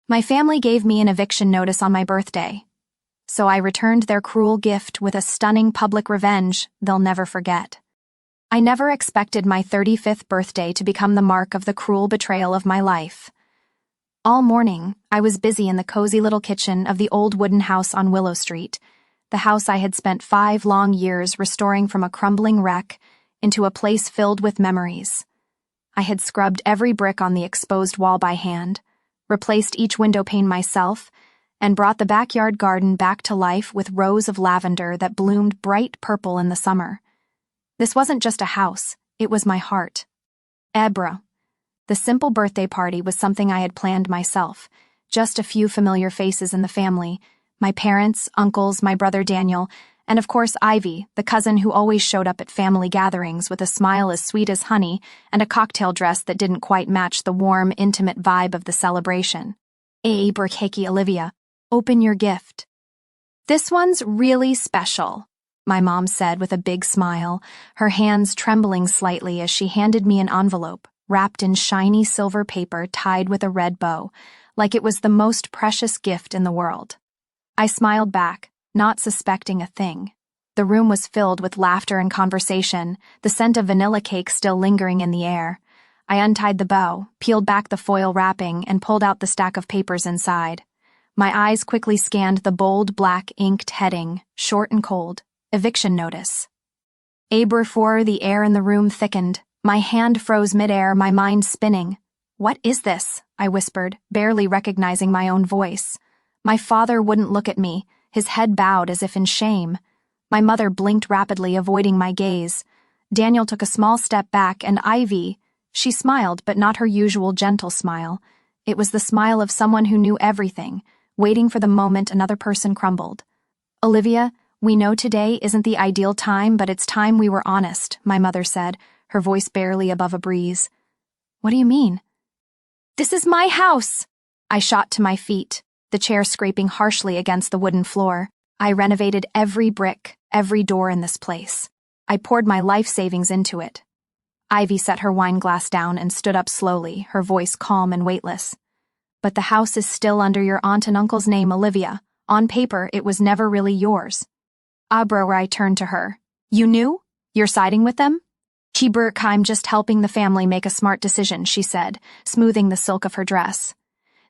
My family gave me an eviction notice on my birthday, so I returned their cruel gift with a stunning public revenge they'll never forget. I never expected my 35th birthday to become the mark of the cruel betrayal of my life. All morning, I was busy in the cozy little kitchen of the old wooden house on Willow Street, the house I had spent 5 long years restoring from a crumbling wreck into a place filled with memories. I had scrubbed every brick on the exposed wall by hand, replaced each window pane myself, and brought the backyard garden back to life with rows of lavender that bloomed bright purple in the summer. This wasn't just a house, it was my heart. Ebra. The simple birthday party was something I had planned myself, just a few familiar faces in the family, my parents, uncles, my brother Daniel, and of course Ivy, the cousin who always showed up at family gatherings with a smile as sweet as honey and a cocktail dress that didn't quite match the warm, intimate vibe of the celebration. Berkeki Olivia, open your gift. This one's really special, my mom said with a big smile, her hands trembling slightly as she handed me an envelope wrapped in shiny silver paper tied with a red bow, like it was the most precious gift in the world. I smiled back, not suspecting a thing. The room was filled with laughter and conversation, the scent of vanilla cake still lingering in the air. I untied the bow, peeled back the foil wrapping, and pulled out the stack of papers inside. My eyes quickly scanned the bold black inked heading, short and cold, eviction notice. Before the air in the room thickened, my hand froze midair, my mind spinning. What is this? I whispered, barely recognizing my own voice. My father wouldn't look at me, his head bowed as if in shame. My mother blinked rapidly, avoiding my gaze. Daniel took a small step back, and Ivy, she smiled, but not her usual gentle smile. It was the smile of someone who knew everything, waiting for the moment another person crumbled. Olivia, we know today isn't the ideal time, but it's time we were honest, my mother said, her voice barely above a breeze. What do you mean? This is my house! I shot to my feet, the chair scraping harshly against the wooden floor. I renovated every brick, every door in this place. I poured my life savings into it. Ivy set her wine glass down and stood up slowly, her voice calm and weightless. But the house is still under your aunt and uncle's name, Olivia. On paper, it was never really yours. I turned to her. You knew? You're siding with them? I'm just helping the family make a smart decision, she said, smoothing the silk of her dress.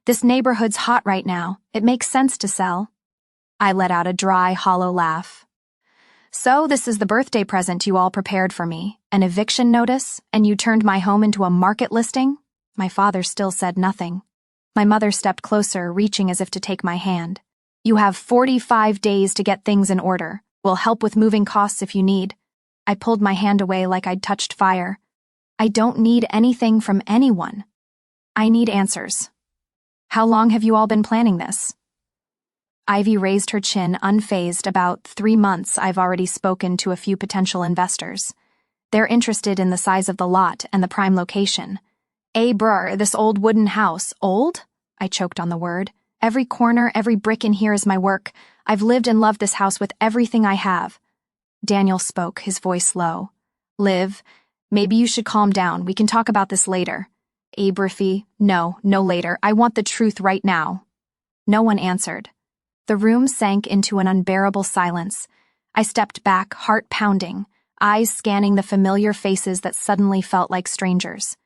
This neighborhood's hot right now. It makes sense to sell. I let out a dry, hollow laugh. So this is the birthday present you all prepared for me, an eviction notice, and you turned my home into a market listing? My father still said nothing. My mother stepped closer, reaching as if to take my hand. You have 45 days to get things in order. We'll help with moving costs if you need. I pulled my hand away like I'd touched fire. I don't need anything from anyone. I need answers. How long have you all been planning this? Ivy raised her chin, unfazed. About 3 months. I've already spoken to a few potential investors. They're interested in the size of the lot and the prime location. This old wooden house. Old? I choked on the word. Every corner, every brick in here is my work. I've lived and loved this house with everything I have. Daniel spoke, his voice low. Liv, maybe you should calm down. We can talk about this later. No later. I want the truth right now. No one answered. The room sank into an unbearable silence. I stepped back, heart pounding, eyes scanning the familiar faces that suddenly felt like strangers.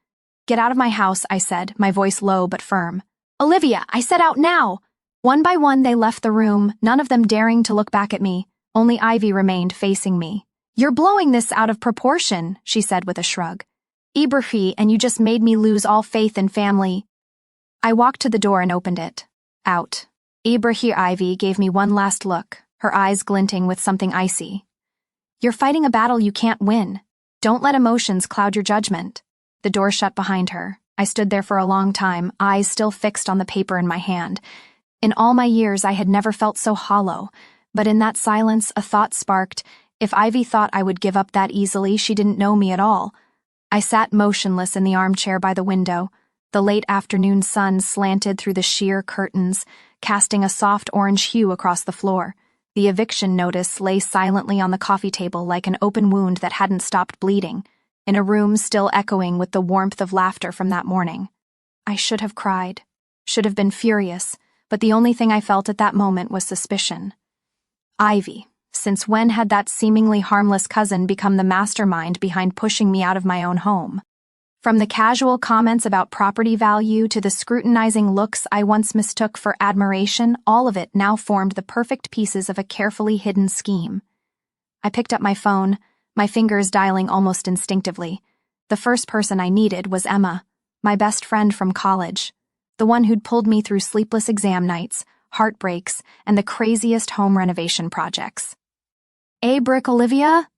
Get out of my house, I said, my voice low but firm. Olivia, I said out now! One by one they left the room, none of them daring to look back at me. Only Ivy remained facing me. You're blowing this out of proportion, she said with a shrug. And you just made me lose all faith in family. I walked to the door and opened it. Out. Ivy gave me one last look, her eyes glinting with something icy. You're fighting a battle you can't win. Don't let emotions cloud your judgment. The door shut behind her. I stood there for a long time, eyes still fixed on the paper in my hand. In all my years, I had never felt so hollow. But in that silence, a thought sparked. If Ivy thought I would give up that easily, she didn't know me at all. I sat motionless in the armchair by the window. The late afternoon sun slanted through the sheer curtains, casting a soft orange hue across the floor. The eviction notice lay silently on the coffee table like an open wound that hadn't stopped bleeding, in a room still echoing with the warmth of laughter from that morning. I should have cried. should have been furious, but the only thing I felt at that moment was suspicion. Ivy. Since when had that seemingly harmless cousin become the mastermind behind pushing me out of my own home? From the casual comments about property value to the scrutinizing looks I once mistook for admiration, all of it now formed the perfect pieces of a carefully hidden scheme. I picked up my phone, my fingers dialing almost instinctively. The first person I needed was Emma, my best friend from college, the one who'd pulled me through sleepless exam nights, heartbreaks, and the craziest home renovation projects. Brick Olivia?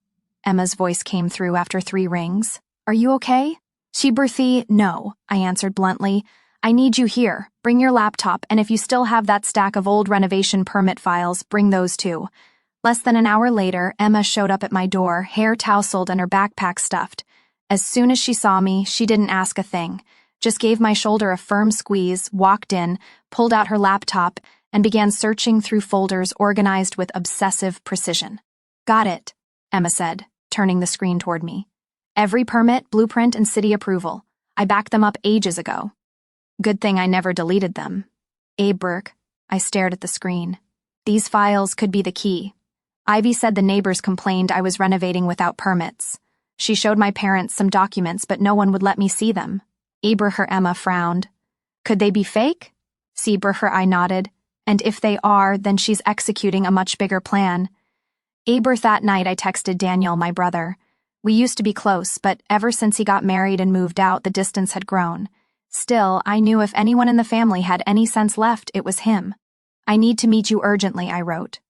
Emma's voice came through after 3 rings. Are you okay? She breathed. No, I answered bluntly. I need you here. Bring your laptop, and if you still have that stack of old renovation permit files, bring those too. Less than an hour later, Emma showed up at my door, hair tousled and her backpack stuffed. As soon as she saw me, she didn't ask a thing, just gave my shoulder a firm squeeze, walked in, pulled out her laptop, and began searching through folders organized with obsessive precision. Got it, Emma said, turning the screen toward me. Every permit, blueprint, and city approval. I backed them up ages ago. Good thing I never deleted them. Burke. I stared at the screen. These files could be the key. Ivy said the neighbors complained I was renovating without permits. She showed my parents some documents, but no one would let me see them. Emma frowned. Could they be fake? I nodded. And if they are, then she's executing a much bigger plan. That night I texted Daniel, my brother. We used to be close, but ever since he got married and moved out, the distance had grown. Still, I knew if anyone in the family had any sense left, it was him. I need to meet you urgently, I wrote.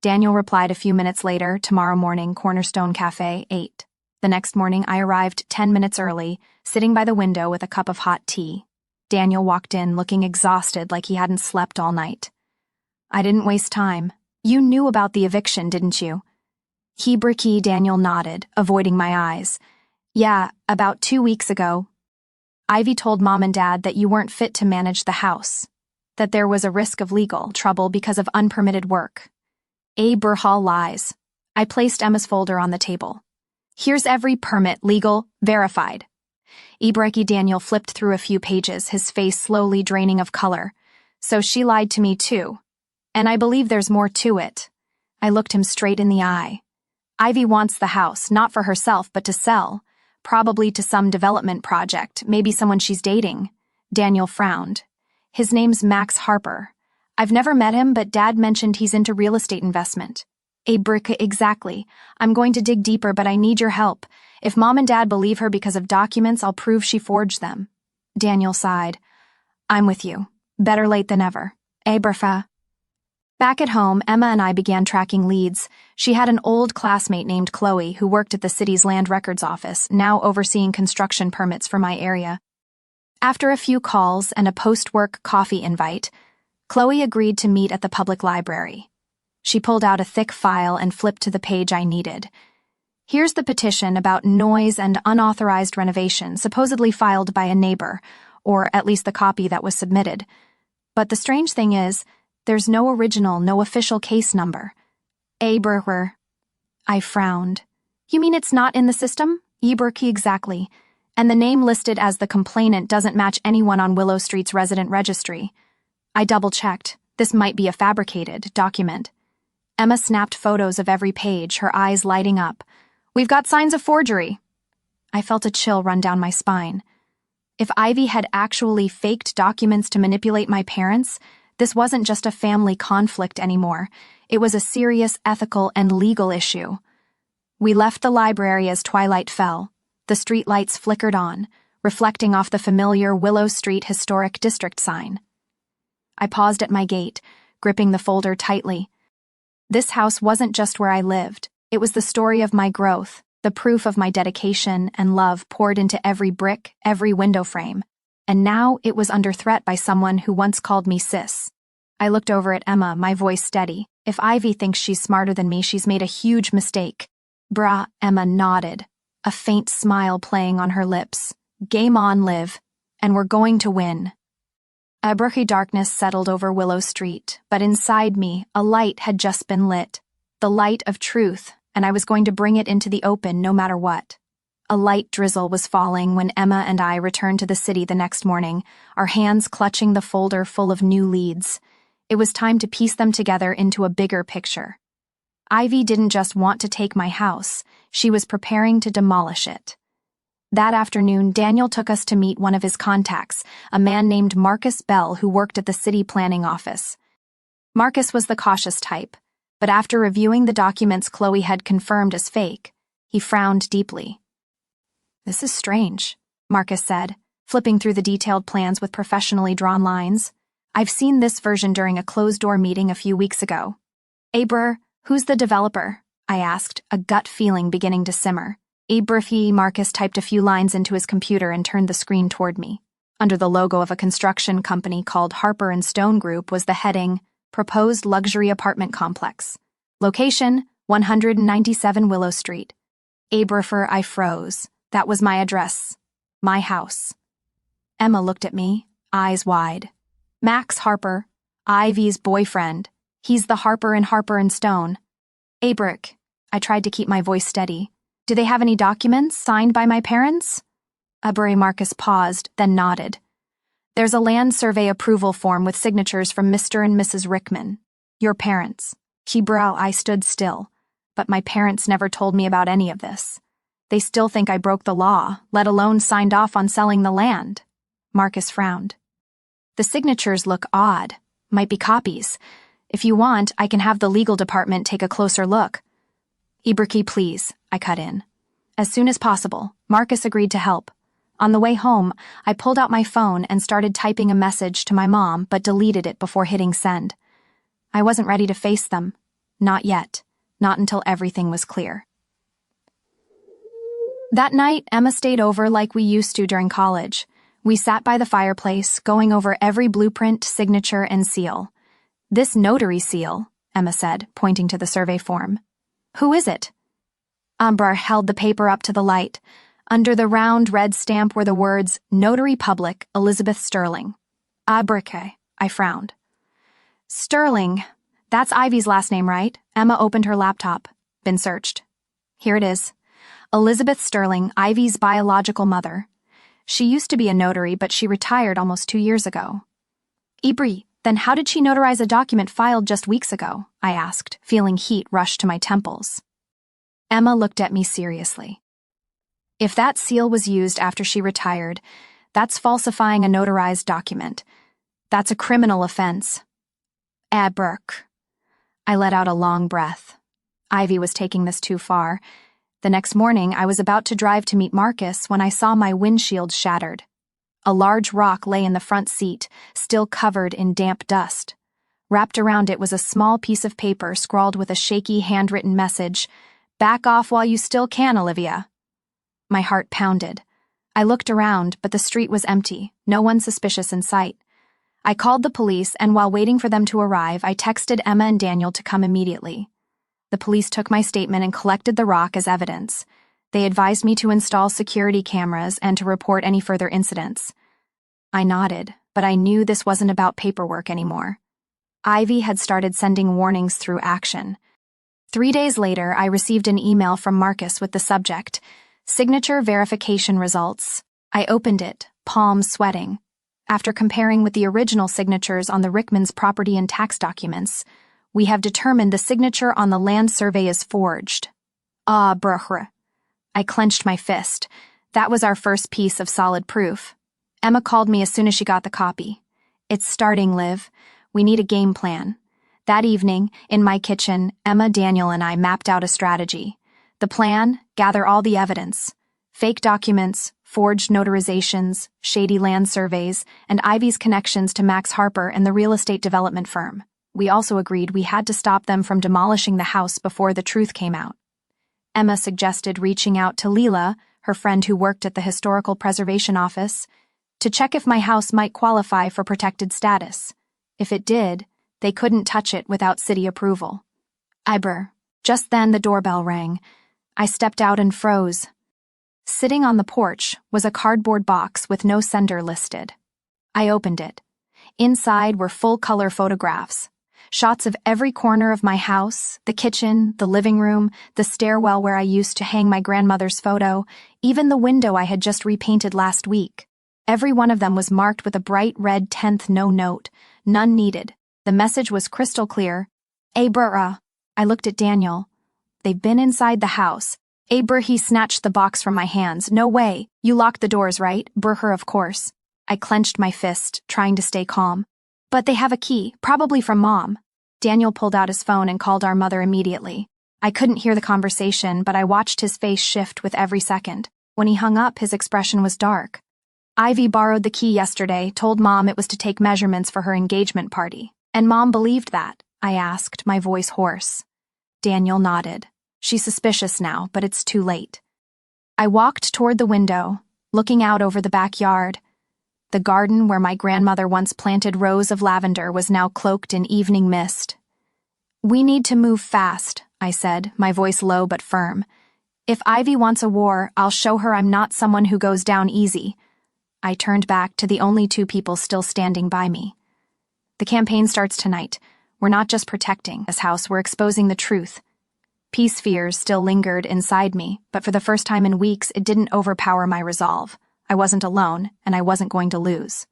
Daniel replied a few minutes later, tomorrow morning, Cornerstone Cafe, 8. The next morning, I arrived 10 minutes early, sitting by the window with a cup of hot tea. Daniel walked in, looking exhausted like he hadn't slept all night. I didn't waste time. You knew about the eviction, didn't you? Daniel nodded, avoiding my eyes. Yeah, about 2 weeks ago. Ivy told Mom and Dad that you weren't fit to manage the house, that there was a risk of legal trouble because of unpermitted work. Burhal lies. I placed Emma's folder on the table. Here's every permit, legal, verified. Daniel flipped through a few pages, his face slowly draining of color. So she lied to me too. And I believe there's more to it. I looked him straight in the eye. Ivy wants the house, not for herself, but to sell. Probably to some development project, maybe someone she's dating. Daniel frowned. His name's Max Harper. I've never met him, but Dad mentioned he's into real estate investment. Exactly. I'm going to dig deeper, but I need your help. If Mom and Dad believe her because of documents, I'll prove she forged them. Daniel sighed. I'm with you. Better late than ever. Berfa. Back at home, Emma and I began tracking leads. She had an old classmate named Chloe who worked at the city's land records office, now overseeing construction permits for my area. After a few calls and a post-work coffee invite, Chloe agreed to meet at the public library. She pulled out a thick file and flipped to the page I needed. Here's the petition about noise and unauthorized renovation, supposedly filed by a neighbor, or at least the copy that was submitted. But the strange thing is, there's no original, no official case number. Burger. I frowned. You mean it's not in the system? Exactly. And the name listed as the complainant doesn't match anyone on Willow Street's resident registry. I double-checked. This might be a fabricated document. Emma snapped photos of every page, her eyes lighting up. We've got signs of forgery. I felt a chill run down my spine. If Ivy had actually faked documents to manipulate my parents, this wasn't just a family conflict anymore. It was a serious ethical and legal issue. We left the library as twilight fell. The streetlights flickered on, reflecting off the familiar Willow Street Historic District sign. I paused at my gate, gripping the folder tightly. This house wasn't just where I lived. It was the story of my growth, the proof of my dedication and love poured into every brick, every window frame. And now it was under threat by someone who once called me sis. I looked over at Emma, my voice steady. If Ivy thinks she's smarter than me, she's made a huge mistake. Emma nodded, a faint smile playing on her lips. Game on, Liv. And we're going to win. A brooky darkness settled over Willow Street, but inside me, a light had just been lit. The light of truth, and I was going to bring it into the open no matter what. A light drizzle was falling when Emma and I returned to the city the next morning, our hands clutching the folder full of new leads. It was time to piece them together into a bigger picture. Ivy didn't just want to take my house, she was preparing to demolish it. That afternoon, Daniel took us to meet one of his contacts, a man named Marcus Bell who worked at the city planning office. Marcus was the cautious type, but after reviewing the documents Chloe had confirmed as fake, he frowned deeply. "This is strange," Marcus said, flipping through the detailed plans with professionally drawn lines. "I've seen this version during a closed-door meeting a few weeks ago." "Abra, who's the developer?" I asked, a gut feeling beginning to simmer. Marcus typed a few lines into his computer and turned the screen toward me. Under the logo of a construction company called Harper & Stone Group was the heading, Proposed Luxury Apartment Complex. Location, 197 Willow Street. I froze. That was my address. My house. Emma looked at me, eyes wide. "Max Harper, Ivy's boyfriend. He's the Harper & Stone." "Abrick." I tried to keep my voice steady. "Do they have any documents signed by my parents?" Marcus paused, then nodded. "There's a land survey approval form with signatures from Mr. and Mrs. Rickman. Your parents." I stood still, but my parents never told me about any of this. They still think I broke the law, let alone signed off on selling the land. Marcus frowned. "The signatures look odd. Might be copies. If you want, I can have the legal department take a closer look." "Ibriki, please," I cut in. As soon as possible, Marcus agreed to help. On the way home, I pulled out my phone and started typing a message to my mom, but deleted it before hitting send. I wasn't ready to face them. Not yet. Not until everything was clear. That night, Emma stayed over like we used to during college. We sat by the fireplace, going over every blueprint, signature, and seal. "This notary seal," Emma said, pointing to the survey form. "Who is it?" Ambrar held the paper up to the light. Under the round red stamp were the words, "Notary Public, Elizabeth Sterling." "Abrike," I frowned. "Sterling. That's Ivy's last name, right?" Emma opened her laptop. "Been searched. Here it is. Elizabeth Sterling, Ivy's biological mother. She used to be a notary, but she retired almost 2 years ago." "Ibri, then how did she notarize a document filed just weeks ago?" I asked, feeling heat rush to my temples. Emma looked at me seriously. "If that seal was used after she retired, that's falsifying a notarized document. That's a criminal offense." Burke. I let out a long breath. Ivy was taking this too far. The next morning, I was about to drive to meet Marcus when I saw my windshield shattered. A large rock lay in the front seat, still covered in damp dust. Wrapped around it was a small piece of paper scrawled with a shaky handwritten message, "Back off while you still can, Olivia." My heart pounded. I looked around, but the street was empty, no one suspicious in sight. I called the police, and while waiting for them to arrive, I texted Emma and Daniel to come immediately. The police took my statement and collected the rock as evidence. They advised me to install security cameras and to report any further incidents. I nodded, but I knew this wasn't about paperwork anymore. Ivy had started sending warnings through action. 3 days later, I received an email from Marcus with the subject, "Signature verification results." I opened it, palms sweating. After comparing with the original signatures on the Rickmans' property and tax documents, we have determined the signature on the land survey is forged. Brr. I clenched my fist. That was our first piece of solid proof. Emma called me as soon as she got the copy. "It's starting, Liv. We need a game plan." That evening, in my kitchen, Emma, Daniel, and I mapped out a strategy. The plan: gather all the evidence. Fake documents, forged notarizations, shady land surveys, and Ivy's connections to Max Harper and the real estate development firm. We also agreed we had to stop them from demolishing the house before the truth came out. Emma suggested reaching out to Leela, her friend who worked at the Historical Preservation Office, to check if my house might qualify for protected status. If it did, they couldn't touch it without city approval. Just then the doorbell rang. I stepped out and froze. Sitting on the porch was a cardboard box with no sender listed. I opened it. Inside were full-color photographs. shots of every corner of my house, the kitchen, the living room, the stairwell where I used to hang my grandmother's photo, even the window I had just repainted last week. Every one of them was marked with a bright red 10th no note, none needed. The message was crystal clear. Abra. I looked at Daniel. They've been inside the house. Abra, he snatched the box from my hands. No way. You locked the doors, right? Burher, of course. I clenched my fist, trying to stay calm. But they have a key, probably from Mom. Daniel pulled out his phone and called our mother immediately. I couldn't hear the conversation, but I watched his face shift with every second. When he hung up, his expression was dark. Ivy borrowed the key yesterday, told Mom it was to take measurements for her engagement party. And Mom believed that? I asked, my voice hoarse. Daniel nodded. She's suspicious now, but it's too late. I walked toward the window, looking out over the backyard. The garden where my grandmother once planted rows of lavender was now cloaked in evening mist. We need to move fast, I said, my voice low but firm. If Ivy wants a war, I'll show her I'm not someone who goes down easy. I turned back to the only two people still standing by me. The campaign starts tonight. We're not just protecting this house, we're exposing the truth. Peace fears still lingered inside me, but for the first time in weeks, it didn't overpower my resolve. I wasn't alone, and I wasn't going to lose.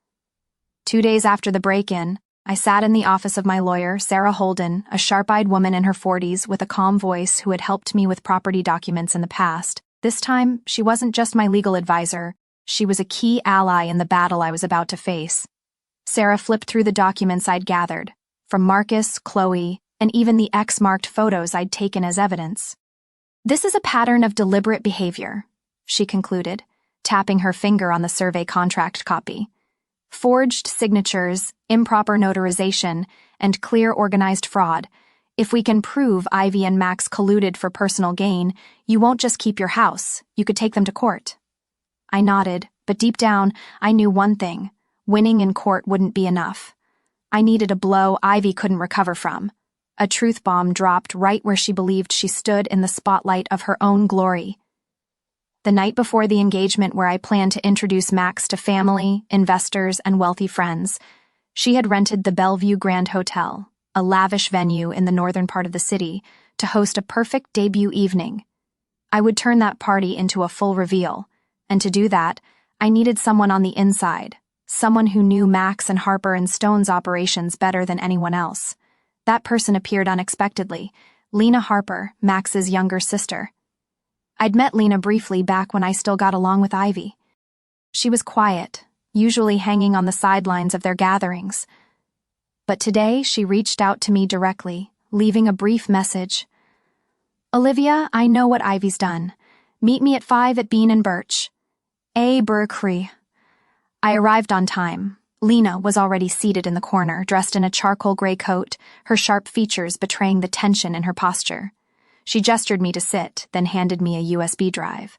2 days after the break-in, I sat in the office of my lawyer, Sarah Holden, a sharp-eyed woman in her 40s with a calm voice who had helped me with property documents in the past. This time, she wasn't just my legal advisor. She was a key ally in the battle I was about to face. Sarah flipped through the documents I'd gathered, from Marcus, Chloe, and even the X-marked photos I'd taken as evidence. This is a pattern of deliberate behavior, she concluded, tapping her finger on the survey contract copy. Forged signatures, improper notarization, and clear organized fraud. If we can prove Ivy and Max colluded for personal gain, you won't just keep your house, you could take them to court. I nodded, but deep down, I knew one thing. Winning in court wouldn't be enough. I needed a blow Ivy couldn't recover from. A truth bomb dropped right where she believed she stood in the spotlight of her own glory. The night before the engagement where I planned to introduce Max to family, investors, and wealthy friends, she had rented the Bellevue Grand Hotel, a lavish venue in the northern part of the city, to host a perfect debut evening. I would turn that party into a full reveal, and to do that, I needed someone on the inside, someone who knew Max and Harper and Stone's operations better than anyone else. That person appeared unexpectedly, Lena Harper, Max's younger sister. I'd met Lena briefly back when I still got along with Ivy. She was quiet, usually hanging on the sidelines of their gatherings. But today she reached out to me directly, leaving a brief message. Olivia, I know what Ivy's done. Meet me at 5 at Bean and Birch. A. Burkhree. I arrived on time. Lena was already seated in the corner, dressed in a charcoal gray coat, her sharp features betraying the tension in her posture. She gestured me to sit, then handed me a USB drive.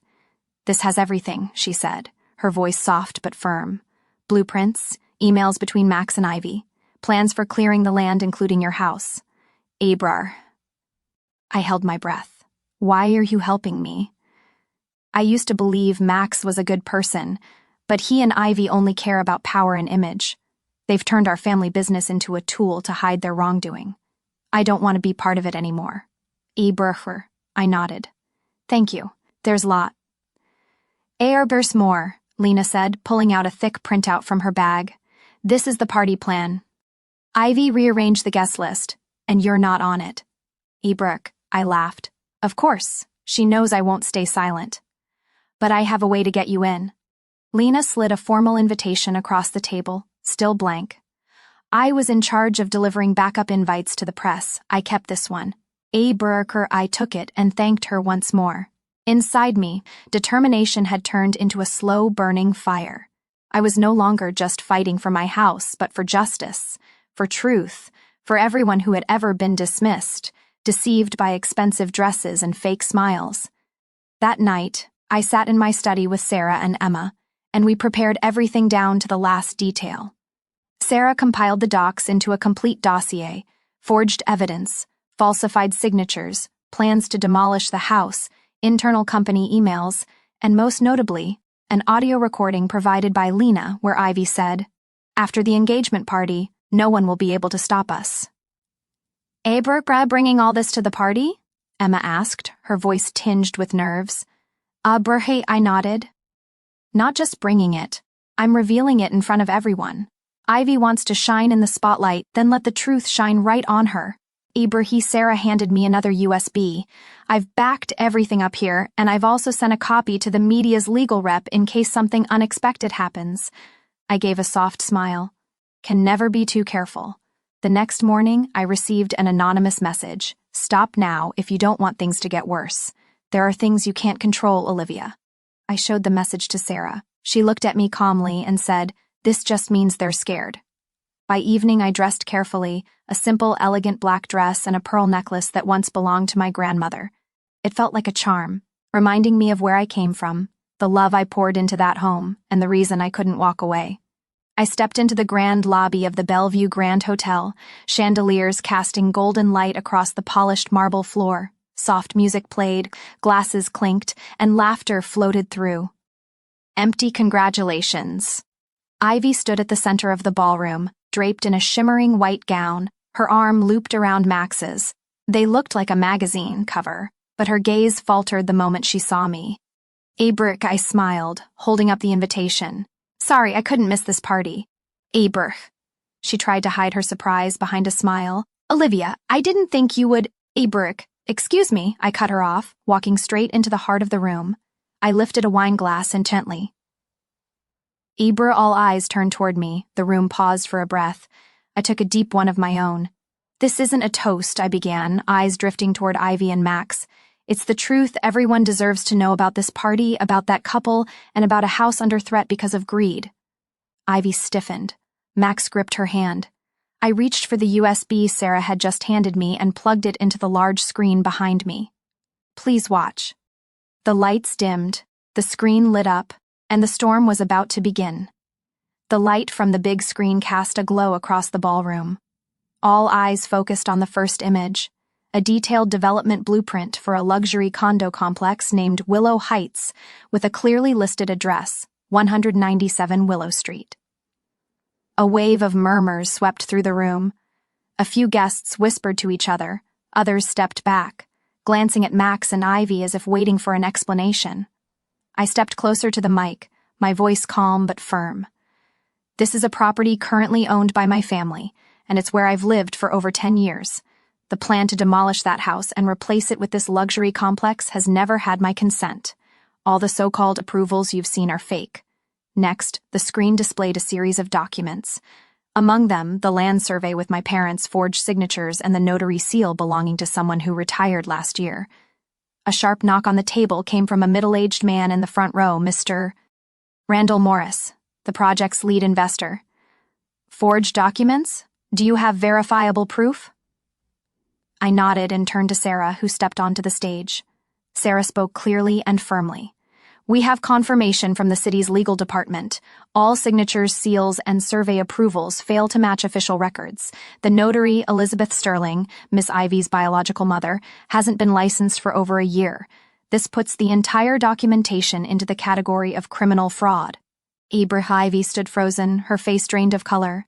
This has everything, she said, her voice soft but firm. Blueprints, emails between Max and Ivy, plans for clearing the land including your house. Abrar. I held my breath. Why are you helping me? I used to believe Max was a good person, but he and Ivy only care about power and image. They've turned our family business into a tool to hide their wrongdoing. I don't want to be part of it anymore. Eberher, I nodded. Thank you. There's a lot. There's more, Lena said, pulling out a thick printout from her bag. This is the party plan. Ivy rearranged the guest list, and you're not on it. Eberk, I laughed. Of course, she knows I won't stay silent. But I have a way to get you in. Lena slid a formal invitation across the table, still blank. I was in charge of delivering backup invites to the press. I kept this one. I took it and thanked her once more. Inside me, determination had turned into a slow-burning fire. I was no longer just fighting for my house, but for justice, for truth, for everyone who had ever been dismissed, deceived by expensive dresses and fake smiles. That night, I sat in my study with Sarah and Emma, and we prepared everything down to the last detail. Sarah compiled the docs into a complete dossier, forged evidence, falsified signatures, plans to demolish the house, internal company emails, and most notably, an audio recording provided by Lena where Ivy said, "After the engagement party, no one will be able to stop us." Abra bringing all this to the party? Emma asked, her voice tinged with nerves. Abrahe, I nodded. Not just bringing it. I'm revealing it in front of everyone. Ivy wants to shine in the spotlight, then let the truth shine right on her. Sarah handed me another USB. I've backed everything up here, and I've also sent a copy to the media's legal rep in case something unexpected happens. I gave a soft smile. Can never be too careful. The next morning, I received an anonymous message. Stop now if you don't want things to get worse. There are things you can't control, Olivia. I showed the message to Sarah. She looked at me calmly and said, "This just means they're scared." By evening, I dressed carefully, a simple, elegant black dress and a pearl necklace that once belonged to my grandmother. It felt like a charm, reminding me of where I came from, the love I poured into that home, and the reason I couldn't walk away. I stepped into the grand lobby of the Bellevue Grand Hotel, chandeliers casting golden light across the polished marble floor. Soft music played, glasses clinked, and laughter floated through. Empty congratulations. Ivy stood at the center of the ballroom, draped in a shimmering white gown, her arm looped around Max's. They looked like a magazine cover, but her gaze faltered the moment she saw me. "Abrick," I smiled, holding up the invitation. "Sorry, I couldn't miss this party." "Abrick." She tried to hide her surprise behind a smile. "Olivia, I didn't think you would—" "Abrick." "Excuse me," I cut her off, walking straight into the heart of the room. I lifted a wine glass intently. All eyes turned toward me. The room paused for a breath. I took a deep one of my own. "This isn't a toast," I began, eyes drifting toward Ivy and Max. "It's the truth everyone deserves to know about this party, about that couple, and about a house under threat because of greed." Ivy stiffened. Max gripped her hand. I reached for the USB Sarah had just handed me and plugged it into the large screen behind me. "Please watch." The lights dimmed, the screen lit up, and the storm was about to begin. The light from the big screen cast a glow across the ballroom. All eyes focused on the first image, a detailed development blueprint for a luxury condo complex named Willow Heights, with a clearly listed address, 197 Willow Street. A wave of murmurs swept through the room. A few guests whispered to each other, others stepped back, glancing at Max and Ivy as if waiting for an explanation. I stepped closer to the mic, my voice calm but firm. "This is a property currently owned by my family, and it's where I've lived for over 10 years. The plan to demolish that house and replace it with this luxury complex has never had my consent. All the so-called approvals you've seen are fake." Next, the screen displayed a series of documents. Among them, the land survey with my parents' forged signatures and the notary seal belonging to someone who retired last year. A sharp knock on the table came from a middle-aged man in the front row, Mr. Randall Morris, the project's lead investor. "Forged documents? Do you have verifiable proof?" I nodded and turned to Sarah, who stepped onto the stage. Sarah spoke clearly and firmly. "We have confirmation from the city's legal department. All signatures, seals, and survey approvals fail to match official records. The notary, Elizabeth Sterling, Miss Ivy's biological mother, hasn't been licensed for over a year. This puts the entire documentation into the category of criminal fraud." Ivy stood frozen, her face drained of color.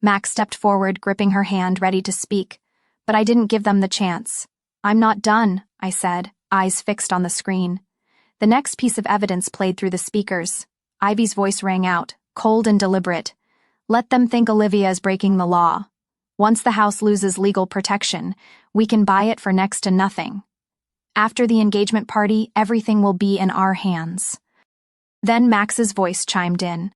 Max stepped forward, gripping her hand, ready to speak. But I didn't give them the chance. "I'm not done," I said, eyes fixed on the screen. The next piece of evidence played through the speakers. Ivy's voice rang out, cold and deliberate. "Let them think Olivia is breaking the law. Once the house loses legal protection, we can buy it for next to nothing. After the engagement party, everything will be in our hands." Then Max's voice chimed in.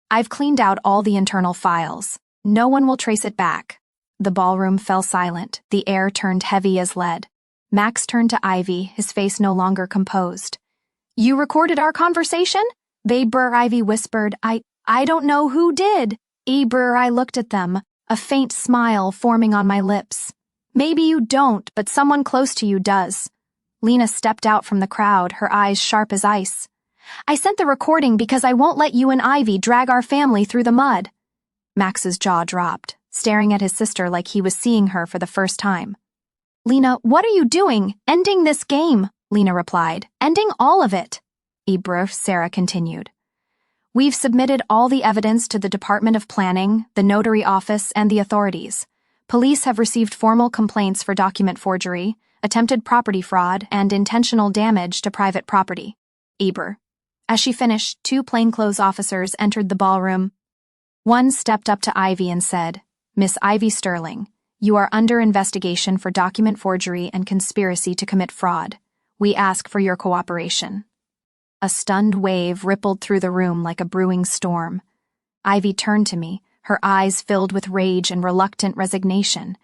"I've cleaned out all the internal files. No one will trace it back." The ballroom fell silent, the air turned heavy as lead. Max turned to Ivy, his face no longer composed. "You recorded our conversation?" Ivy whispered. I don't know who did." I looked at them, a faint smile forming on my lips. "Maybe you don't, but someone close to you does." Lena stepped out from the crowd, her eyes sharp as ice. "I sent the recording because I won't let you and Ivy drag our family through the mud." Max's jaw dropped, staring at his sister like he was seeing her for the first time. "Lena, what are you doing? Ending this game," Lena replied. "Ending all of it." Sarah continued. "We've submitted all the evidence to the Department of Planning, the Notary Office, and the authorities. Police have received formal complaints for document forgery, attempted property fraud, and intentional damage to private property. Eber. As she finished, 2 plainclothes officers entered the ballroom. One stepped up to Ivy and said, "Miss Ivy Sterling, you are under investigation for document forgery and conspiracy to commit fraud. We ask for your cooperation." A stunned wave rippled through the room like a brewing storm. Ivy turned to me, her eyes filled with rage and reluctant resignation.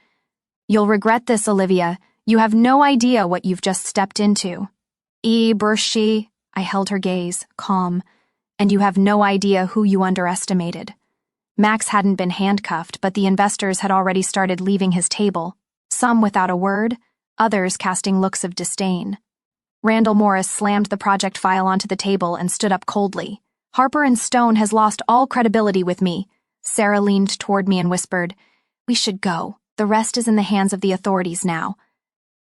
"You'll regret this, Olivia. You have no idea what you've just stepped into." Bershi, I held her gaze, calm. "And you have no idea who you underestimated." Max hadn't been handcuffed, but the investors had already started leaving his table, some without a word, others casting looks of disdain. Randall Morris slammed the project file onto the table and stood up coldly. "Harper & Stone has lost all credibility with me." Sarah leaned toward me and whispered, "We should go. The rest is in the hands of the authorities now."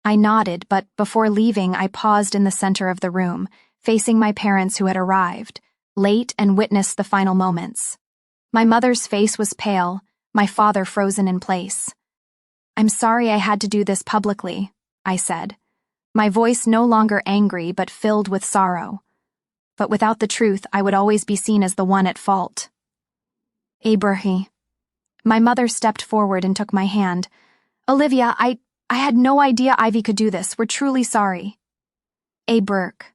I nodded, but before leaving, I paused in the center of the room, facing my parents who had arrived, late and witnessed the final moments. My mother's face was pale, my father frozen in place. "I'm sorry I had to do this publicly," I said, my voice no longer angry but filled with sorrow. But without the truth, I would always be seen as the one at fault. "Abrahi." My mother stepped forward and took my hand. "Olivia, I had no idea Ivy could do this. We're truly sorry." Burke.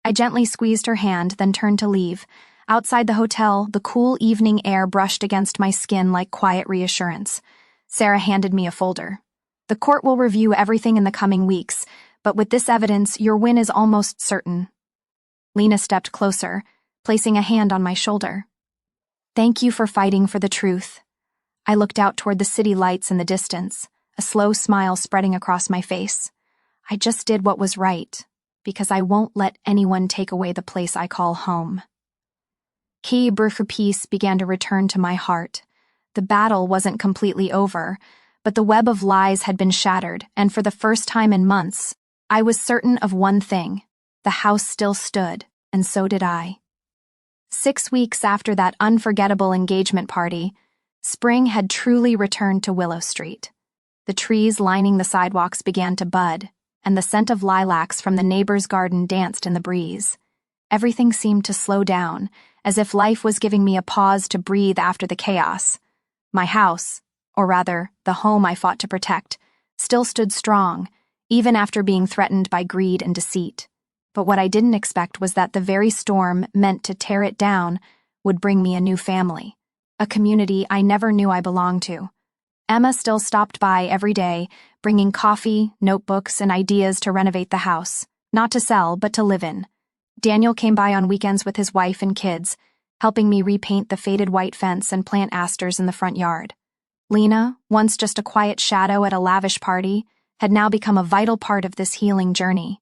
I gently squeezed her hand, then turned to leave. Outside the hotel, the cool evening air brushed against my skin like quiet reassurance. Sarah handed me a folder. "The court will review everything in the coming weeks, but with this evidence, your win is almost certain." Lena stepped closer, placing a hand on my shoulder. "Thank you for fighting for the truth." I looked out toward the city lights in the distance, a slow smile spreading across my face. I just did what was right, because I won't let anyone take away the place I call home. Key peace began to return to my heart. The battle wasn't completely over, but the web of lies had been shattered, and for the first time in months, I was certain of one thing: the house still stood, and so did I. 6 weeks after that unforgettable engagement party, spring had truly returned to Willow Street. The trees lining the sidewalks began to bud, and the scent of lilacs from the neighbor's garden danced in the breeze. Everything seemed to slow down, as if life was giving me a pause to breathe after the chaos. My house, or rather, the home I fought to protect, still stood strong, even after being threatened by greed and deceit. But what I didn't expect was that the very storm meant to tear it down would bring me a new family, a community I never knew I belonged to. Emma still stopped by every day, bringing coffee, notebooks, and ideas to renovate the house, not to sell, but to live in. Daniel came by on weekends with his wife and kids, helping me repaint the faded white fence and plant asters in the front yard. Lena, once just a quiet shadow at a lavish party, had now become a vital part of this healing journey.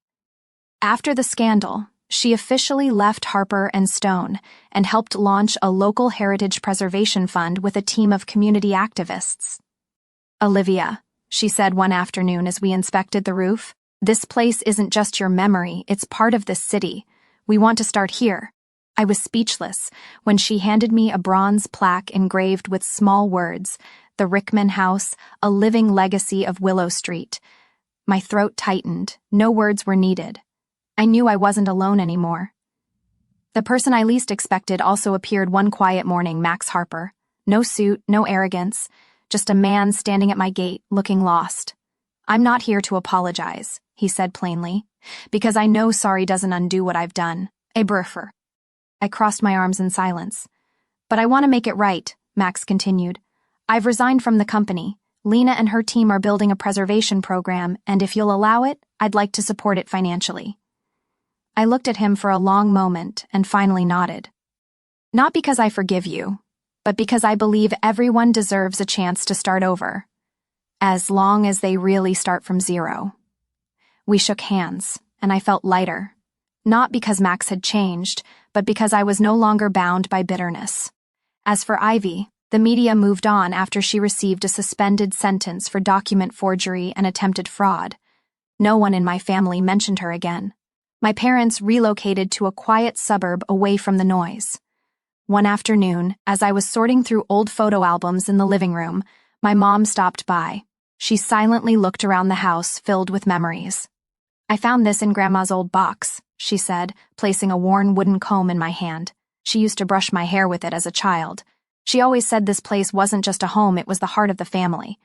After the scandal, she officially left Harper & Stone and helped launch a local heritage preservation fund with a team of community activists. "Olivia," she said one afternoon as we inspected the roof, "this place isn't just your memory, it's part of this city. We want to start here." I was speechless when she handed me a bronze plaque engraved with small words, "The Rickman House, a living legacy of Willow Street." My throat tightened. No words were needed. I knew I wasn't alone anymore. The person I least expected also appeared one quiet morning, Max Harper. No suit, no arrogance, just a man standing at my gate, looking lost. "I'm not here to apologize," he said plainly, "because I know sorry doesn't undo what I've done. Abrafer." I crossed my arms in silence. "But I want to make it right," Max continued. "I've resigned from the company. Lena and her team are building a preservation program, and if you'll allow it, I'd like to support it financially." I looked at him for a long moment and finally nodded. "Not because I forgive you, but because I believe everyone deserves a chance to start over, as long as they really start from zero." We shook hands, and I felt lighter, not because Max had changed, but because I was no longer bound by bitterness. As for Ivy, the media moved on after she received a suspended sentence for document forgery and attempted fraud. No one in my family mentioned her again. My parents relocated to a quiet suburb away from the noise. One afternoon, as I was sorting through old photo albums in the living room, My mom stopped by. She silently looked around the house, filled with memories. "I found this in Grandma's old box," she said, placing a worn wooden comb in my hand. She used to brush my hair with it as a child. She always said this place wasn't just a home, it was the heart of the family.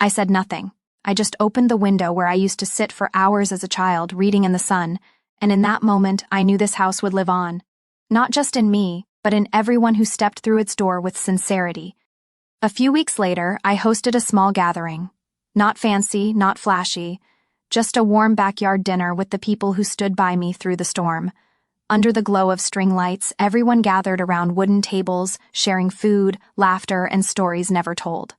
I said nothing. I just opened the window where I used to sit for hours as a child, reading in the sun, and in that moment I knew this house would live on. Not just in me, but in everyone who stepped through its door with sincerity. A few weeks later, I hosted a small gathering. Not fancy, not flashy, just a warm backyard dinner with the people who stood by me through the storm. Under the glow of string lights, everyone gathered around wooden tables, sharing food, laughter, and stories never told.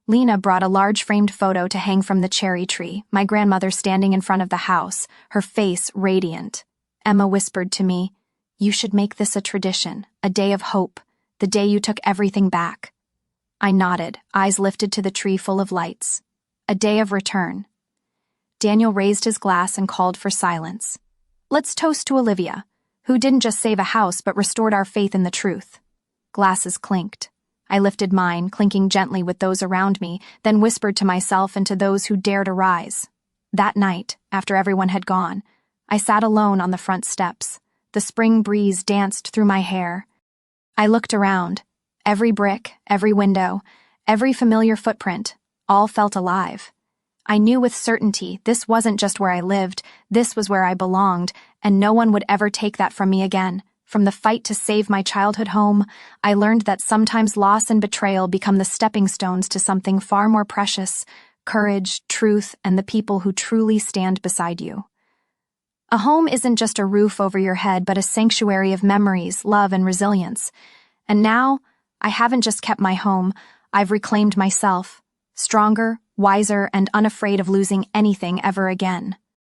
Lena brought a large framed photo to hang from the cherry tree, my grandmother standing in front of the house, her face radiant. Emma whispered to me, "You should make this a tradition, a day of hope, the day you took everything back." I nodded, eyes lifted to the tree full of lights. A day of return. Daniel raised his glass and called for silence. "Let's toast to Olivia, who didn't just save a house but restored our faith in the truth." Glasses clinked. I lifted mine, clinking gently with those around me, then whispered to myself and to those who dared arise. That night, after everyone had gone, I sat alone on the front steps. The spring breeze danced through my hair. I looked around. Every brick, every window, every familiar footprint, all felt alive. I knew with certainty this wasn't just where I lived, this was where I belonged, and no one would ever take that from me again. From the fight to save my childhood home, I learned that sometimes loss and betrayal become the stepping stones to something far more precious: courage, truth, and the people who truly stand beside you. A home isn't just a roof over your head, but a sanctuary of memories, love, and resilience. And now, I haven't just kept my home, I've reclaimed myself, stronger, wiser, and unafraid of losing anything ever again.